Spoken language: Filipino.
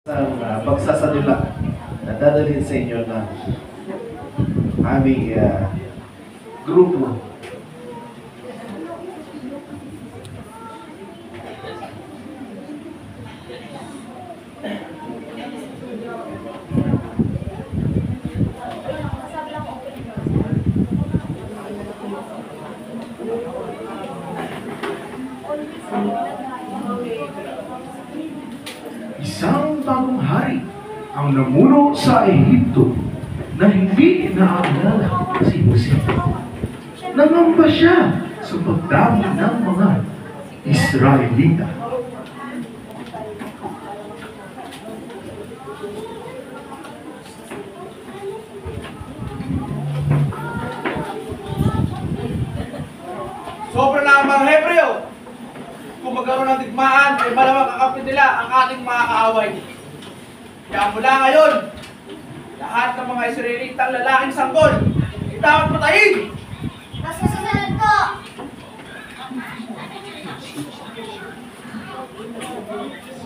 Ang pagsasalita na dadalhin sa inyo ng aming grupo. Isang bagong hari ang namuno sa Ehipto na hindi naaalala si Jose. Nangamba siya sa pagdami ng mga Israelita. Sobra na ang mga Hebreo. Kung magkaroon ng digmaan, ay malamang kakapit nila ang ating mga kaaway. Kaya mula ngayon, lahat ng mga Israelitang lalaking sanggol, ay dapat patayin! Nasa susunod po!